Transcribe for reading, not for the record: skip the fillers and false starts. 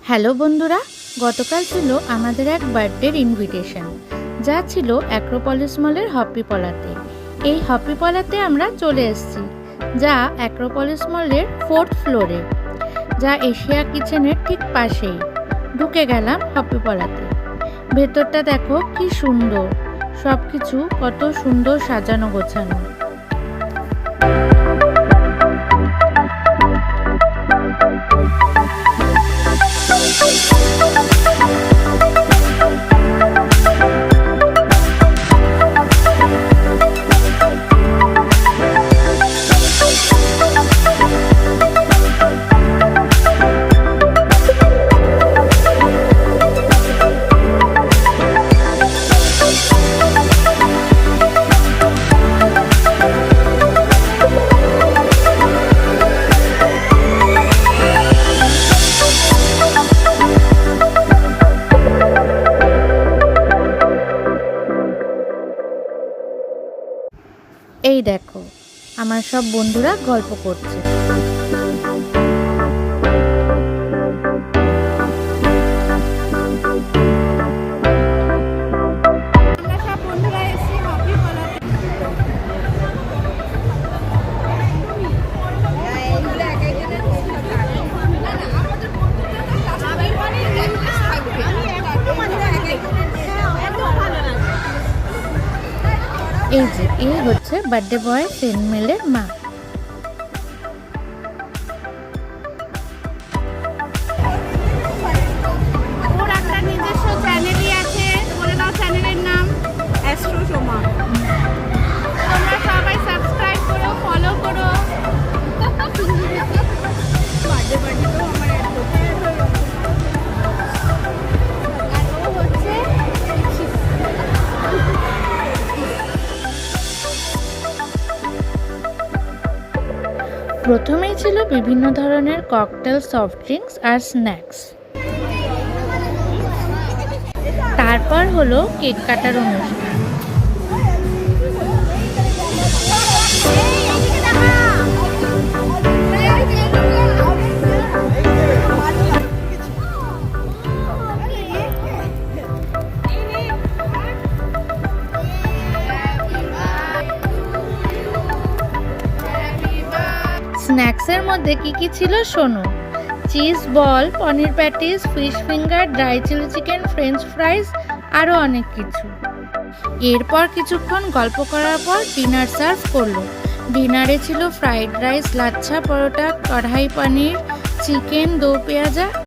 Hello বন্ধুরা, গতকাল ছিল আমাদের এক বার্থডের ইনভিটেশন, যা ছিল অ্যাক্রোপলিস মলের হপিপলাতে। এই হপিপলাতে আমরা চলে এসেছি, যা অ্যাক্রোপলিস মলের 4th ফ্লোরে, যা এশিয়া কিচেনের ঠিক পাশেই। ঢুকে গেলাম হপিপলাতে। ভেতরটা দেখো কি সুন্দর, সব কিছু কত সুন্দর সাজানো গোছানো। এই দেখো, আমার সব বন্ধুরা গল্প করছে। এই যে এই হচ্ছে বার্থডে বয় সেনমেলের মা। ওর একটা নিজস্ব চ্যানেলই আছে, বলে দাও চ্যানেলের নাম অ্যাস্ট্রো সোমা। তোমরা সবাই সাবস্ক্রাইব করো, ফলো করো। বার্থডে তো আমার অ্যাড করতে আর ও হচ্ছে প্রথমেই ছিল বিভিন্ন ধরনের ককটেল, সফট ড্রিঙ্কস আর স্ন্যাক্স। তারপর হলো কেক কাটার অনুষ্ঠান। স্ন্যাক্সের মধ্যে কি কি ছিল শোনো: cheese ball, paneer patties, fish finger, dry chilli chicken, French fries, আরও অনেক কিছু। এরপর কিছুক্ষণ গল্প করার পর ডিনার সার্ভ করলো। ডিনারে ছিল ফ্রাইড রাইস, লাচ্ছা পরোটা, কড়াই পনির, চিকেন, দো পেঁয়াজা